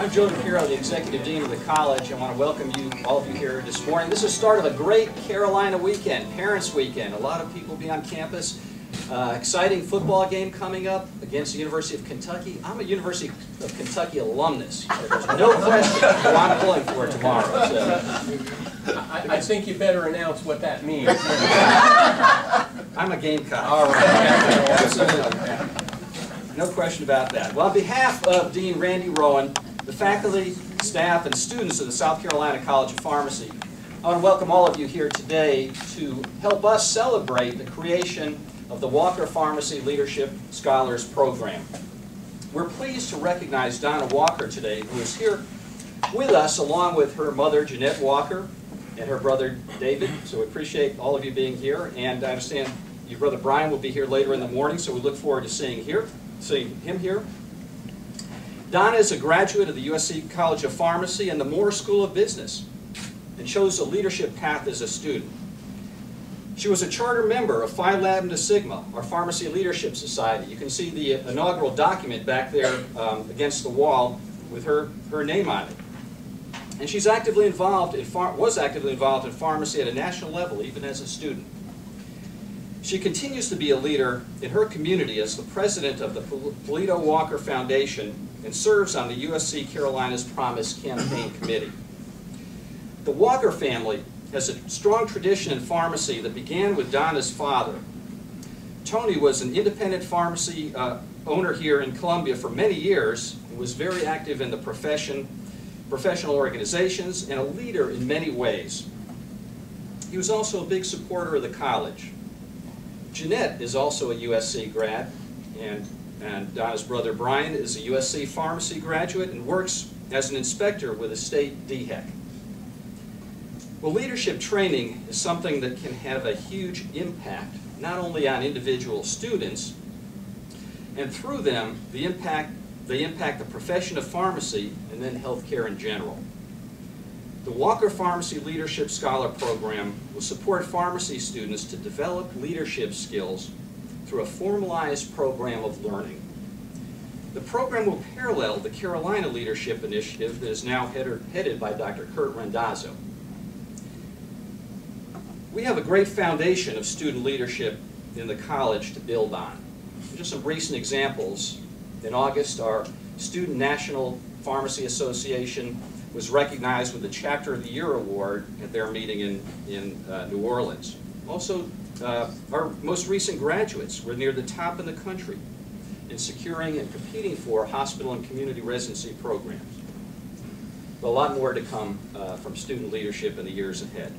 I'm Joe DePiero, the Executive Dean of the college. I want to welcome you, all of you here this morning. This is the start of a great Carolina weekend, Parents Weekend. A lot of people will be on campus. Exciting football game coming up against the University of Kentucky. I'm a University of Kentucky alumnus. There's no question who I'm pulling for tomorrow. So. I think you better announce what that means. I'm a Gamecock. All right. No question about that. Well, on behalf of Dean Randy Rowan, the faculty, staff, and students of the South Carolina College of Pharmacy, I want to welcome all of you here today to help us celebrate the creation of the Walker Pharmacy Leadership Scholars Program. We're pleased to recognize Donna Walker today, who is here with us along with her mother, Jeanette Walker, and her brother, David. So we appreciate all of you being here, and I understand your brother Brian will be here later in the morning, so we look forward to seeing him here. Donna is a graduate of the USC College of Pharmacy and the Moore School of Business, and chose a leadership path as a student. She was a charter member of Phi Lambda Sigma, our Pharmacy Leadership Society. You can see the inaugural document back there against the wall with her name on it. And she's was actively involved in pharmacy at a national level, even as a student. She continues to be a leader in her community as the president of the Polito Walker Foundation and serves on the USC Carolina's Promise Campaign Committee. The Walker family has a strong tradition in pharmacy that began with Donna's father. Tony was an independent pharmacy owner here in Columbia for many years and was very active in the professional organizations, and a leader in many ways. He was also a big supporter of the college. Jeanette is also a USC grad, and Donna's brother Brian is a USC pharmacy graduate and works as an inspector with a state DHEC. Well, leadership training is something that can have a huge impact, not only on individual students, and through them, they impact the profession of pharmacy and then healthcare in general. The Walker Pharmacy Leadership Scholar Program will support pharmacy students to develop leadership skills through a formalized program of learning. The program will parallel the Carolina Leadership Initiative that is now headed by Dr. Kurt Rendazzo. We have a great foundation of student leadership in the college to build on. Just some recent examples. In August, our Student National Pharmacy Association was recognized with the Chapter of the Year Award at their meeting in New Orleans. Also, our most recent graduates were near the top in the country in securing and competing for hospital and community residency programs. But a lot more to come from student leadership in the years ahead.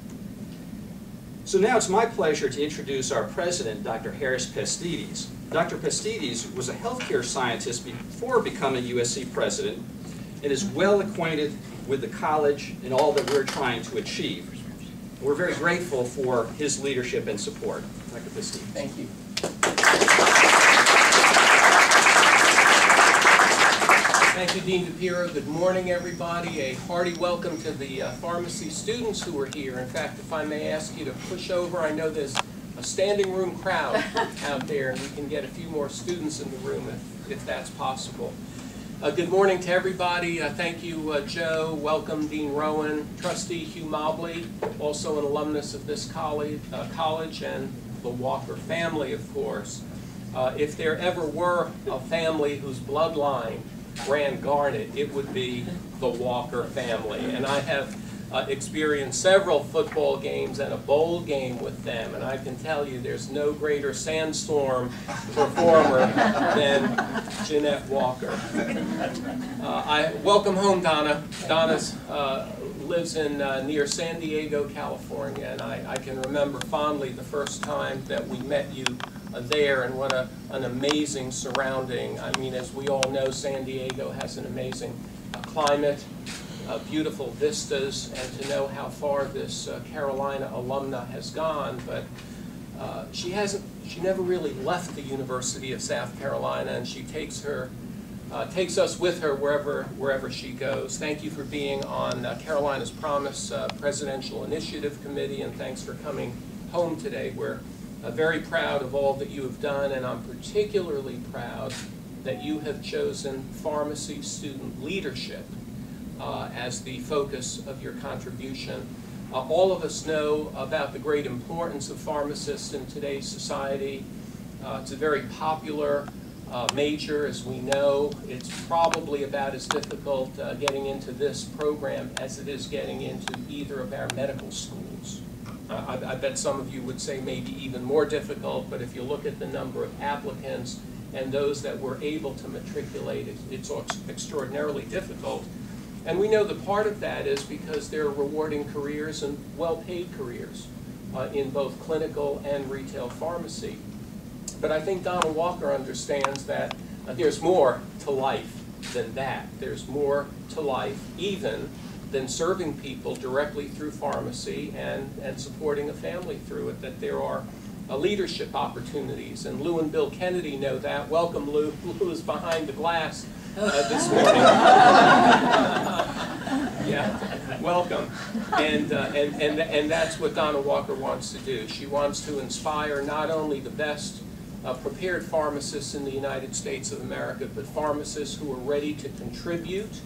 So now it's my pleasure to introduce our president, Dr. Harris Pastides. Dr. Pastides was a healthcare scientist before becoming USC president and is well acquainted with the college and all that we're trying to achieve. We're very grateful for his leadership and support. Dr. Pastides. Thank you. Thank you, Dean DePiero. Good morning, everybody. A hearty welcome to the pharmacy students who are here. In fact, if I may ask you to push over, I know there's a standing room crowd out there, and we can get a few more students in the room if that's possible. Good morning to everybody. Thank you, Joe. Welcome, Dean Rowan. Trustee Hugh Mobley, also an alumnus of this college and the Walker family, of course. If there ever were a family whose bloodline ran Garnet, it would be the Walker family. And I have experienced several football games and a bowl game with them, and I can tell you there's no greater sandstorm performer than Jeanette Walker. I welcome home Donna. Donna lives in near San Diego, California, and I can remember fondly the first time that we met you there, and what an amazing surrounding. I mean, as we all know, San Diego has an amazing climate, beautiful vistas, and to know how far this Carolina alumna has gone. But she never really left the University of South Carolina, and she takes us with her wherever she goes. Thank you for being on Carolina's Promise Presidential Initiative Committee, and thanks for coming home today. We're very proud of all that you have done, and I'm particularly proud that you have chosen pharmacy student leadership as the focus of your contribution. All of us know about the great importance of pharmacists in today's society. It's a very popular major, as we know. It's probably about as difficult getting into this program as it is getting into either of our medical schools. I bet some of you would say maybe even more difficult, but if you look at the number of applicants and those that were able to matriculate, it's extraordinarily difficult. And we know that part of that is because they're rewarding careers and well-paid careers in both clinical and retail pharmacy. But I think Donna Walker understands that there's more to life than that. There's more to life even than serving people directly through pharmacy and supporting a family through it, that there are leadership opportunities. And Lou and Bill Kennedy know that. Welcome, Lou. Lou is behind the glass this morning. Yeah, welcome. And that's what Donna Walker wants to do. She wants to inspire not only the best prepared pharmacists in the United States of America, but pharmacists who are ready to contribute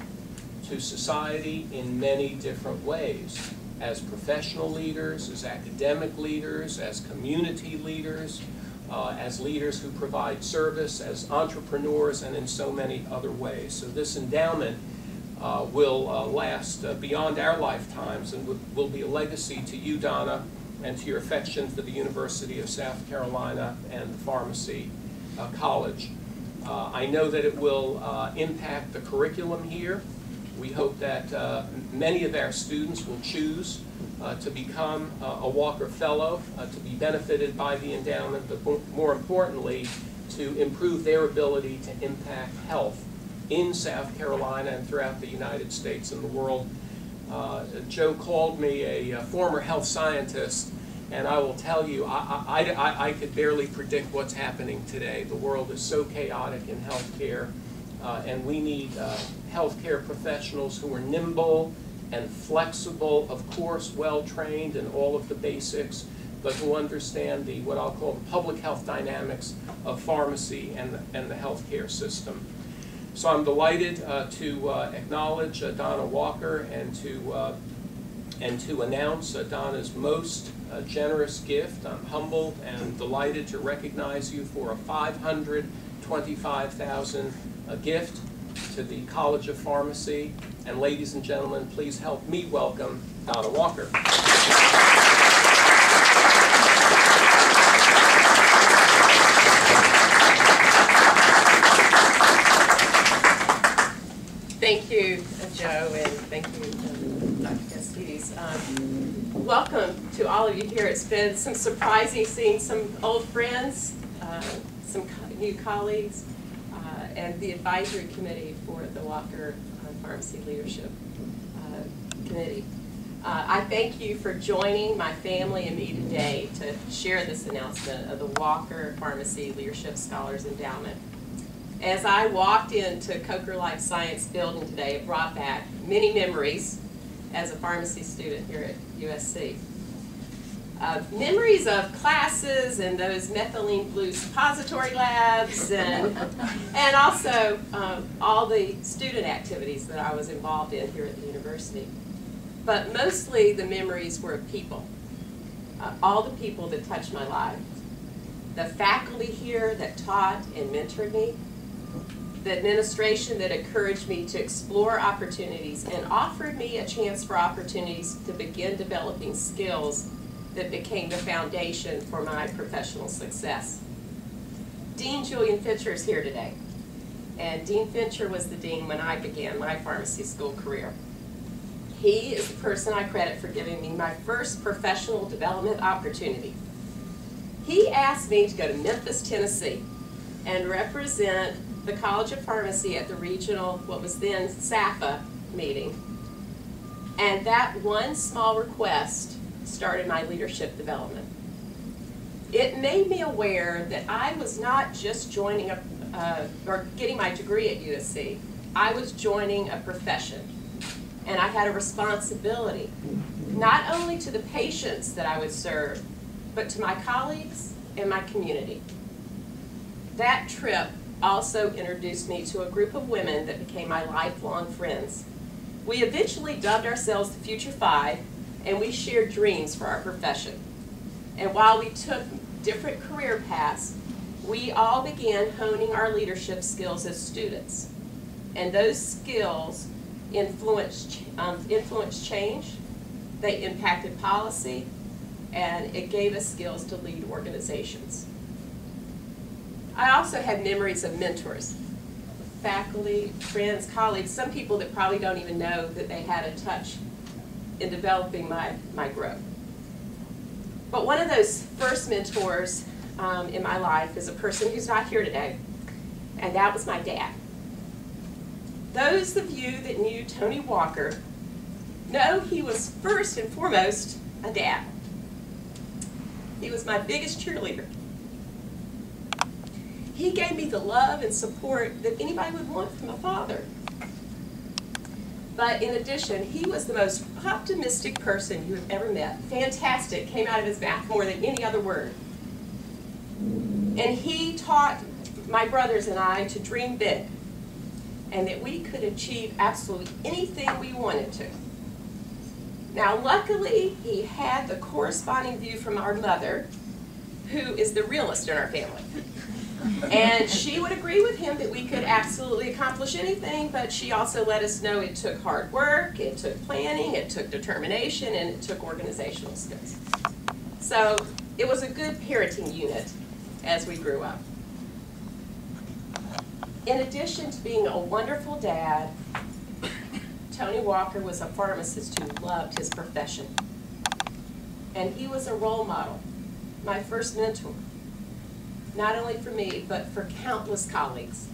to society in many different ways, as professional leaders, as academic leaders, as community leaders, as leaders who provide service, as entrepreneurs, and in so many other ways. So this endowment will last beyond our lifetimes and will be a legacy to you, Donna, and to your affection for the University of South Carolina and the Pharmacy College. I know that it will impact the curriculum here. We hope that many of our students will choose to become a Walker Fellow, to be benefited by the endowment, but more importantly, to improve their ability to impact health in South Carolina and throughout the United States and the world. Joe called me a former health scientist, and I will tell you, I could barely predict what's happening today. The world is so chaotic in healthcare, and we need healthcare professionals who are nimble and flexible, of course, well-trained in all of the basics, but who understand the, what I'll call the public health dynamics of pharmacy and the healthcare system. So I'm delighted to acknowledge Donna Walker and to announce Donna's most generous gift. I'm humbled and delighted to recognize you for a $525,000 gift to the College of Pharmacy. And ladies and gentlemen, please help me welcome Donna Walker. Thank you, Joe, and thank you, Dr. Castides. Welcome to all of you here. It's been some surprising seeing some old friends, some new colleagues, and the advisory committee for the Walker Pharmacy Leadership Committee. I thank you for joining my family and me today to share this announcement of the Walker Pharmacy Leadership Scholars Endowment. As I walked into Coker Life Science building today, it brought back many memories as a pharmacy student here at USC. Memories of classes and those methylene blue suppository labs, and also all the student activities that I was involved in here at the university. But mostly the memories were of people, all the people that touched my life. The faculty here that taught and mentored me, the administration that encouraged me to explore opportunities and offered me a chance for opportunities to begin developing skills that became the foundation for my professional success. Dean Julian Fincher is here today. And Dean Fincher was the dean when I began my pharmacy school career. He is the person I credit for giving me my first professional development opportunity. He asked me to go to Memphis, Tennessee and represent the College of Pharmacy at the regional, what was then SAFA meeting. And that one small request started my leadership development. It made me aware that I was not just joining or getting my degree at USC. I was joining a profession. And I had a responsibility, not only to the patients that I would serve, but to my colleagues and my community. That trip also introduced me to a group of women that became my lifelong friends. We eventually dubbed ourselves the Future Five, and we shared dreams for our profession. And while we took different career paths, we all began honing our leadership skills as students. And those skills influenced change, they impacted policy, and it gave us skills to lead organizations. I also had memories of mentors, faculty, friends, colleagues, some people that probably don't even know that they had a touch in developing my growth. But one of those first mentors in my life is a person who's not here today, and that was my dad. Those of you that knew Tony Walker know he was first and foremost a dad. He was my biggest cheerleader. He gave me the love and support that anybody would want from a father. But in addition, he was the most optimistic person you have ever met. Fantastic came out of his mouth more than any other word. And he taught my brothers and I to dream big, and that we could achieve absolutely anything we wanted to. Now, luckily, he had the corresponding view from our mother, who is the realist in our family. And she would agree with him that we could absolutely accomplish anything, but she also let us know it took hard work, it took planning, it took determination, and it took organizational skills. So it was a good parenting unit as we grew up. In addition to being a wonderful dad, Tony Walker was a pharmacist who loved his profession. And he was a role model, my first mentor, not only for me, but for countless colleagues.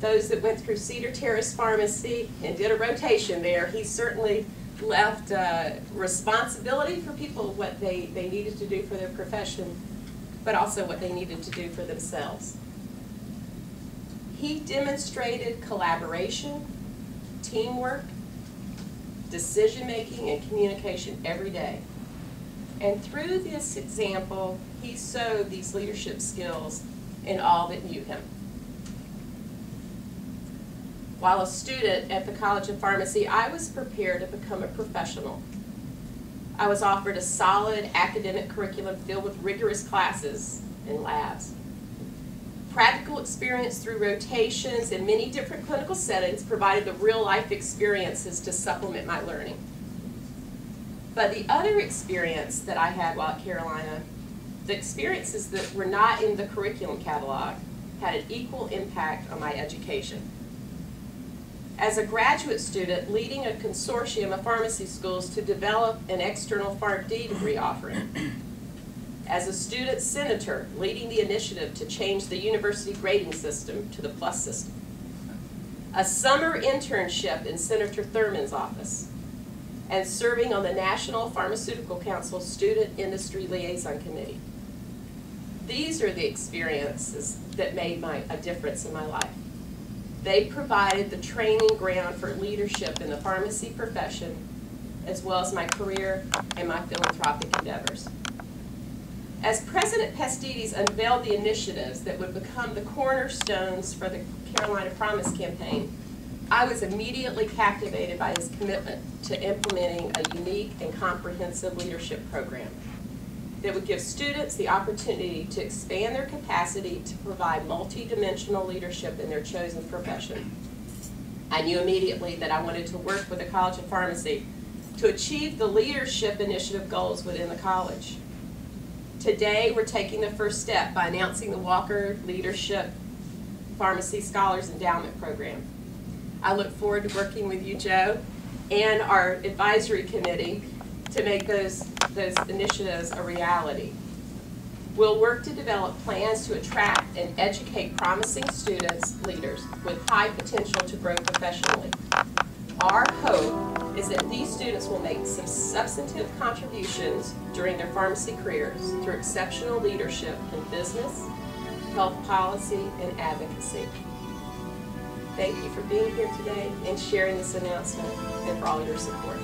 Those that went through Cedar Terrace Pharmacy and did a rotation there, he certainly left responsibility for people, what they needed to do for their profession, but also what they needed to do for themselves. He demonstrated collaboration, teamwork, decision-making, and communication every day. And through this example, he sowed these leadership skills in all that knew him. While a student at the College of Pharmacy, I was prepared to become a professional. I was offered a solid academic curriculum filled with rigorous classes and labs. Practical experience through rotations in many different clinical settings provided the real-life experiences to supplement my learning. But the other experience that I had while at Carolina, the experiences that were not in the curriculum catalog, had an equal impact on my education. As a graduate student leading a consortium of pharmacy schools to develop an external PharmD degree offering. As a student senator leading the initiative to change the university grading system to the plus system. A summer internship in Senator Thurman's office. And serving on the National Pharmaceutical Council Student Industry Liaison Committee. These are the experiences that made a difference in my life. They provided the training ground for leadership in the pharmacy profession, as well as my career and my philanthropic endeavors. As President Pastides unveiled the initiatives that would become the cornerstones for the Carolina Promise campaign, I was immediately captivated by his commitment to implementing a unique and comprehensive leadership program that would give students the opportunity to expand their capacity to provide multidimensional leadership in their chosen profession. I knew immediately that I wanted to work with the College of Pharmacy to achieve the leadership initiative goals within the college. Today, we're taking the first step by announcing the Walker Leadership Pharmacy Scholars Endowment Program. I look forward to working with you, Joe, and our advisory committee to make those initiatives a reality. We'll work to develop plans to attract and educate promising students, leaders, with high potential to grow professionally. Our hope is that these students will make some substantive contributions during their pharmacy careers through exceptional leadership in business, health policy, and advocacy. Thank you for being here today and sharing this announcement and for all your support.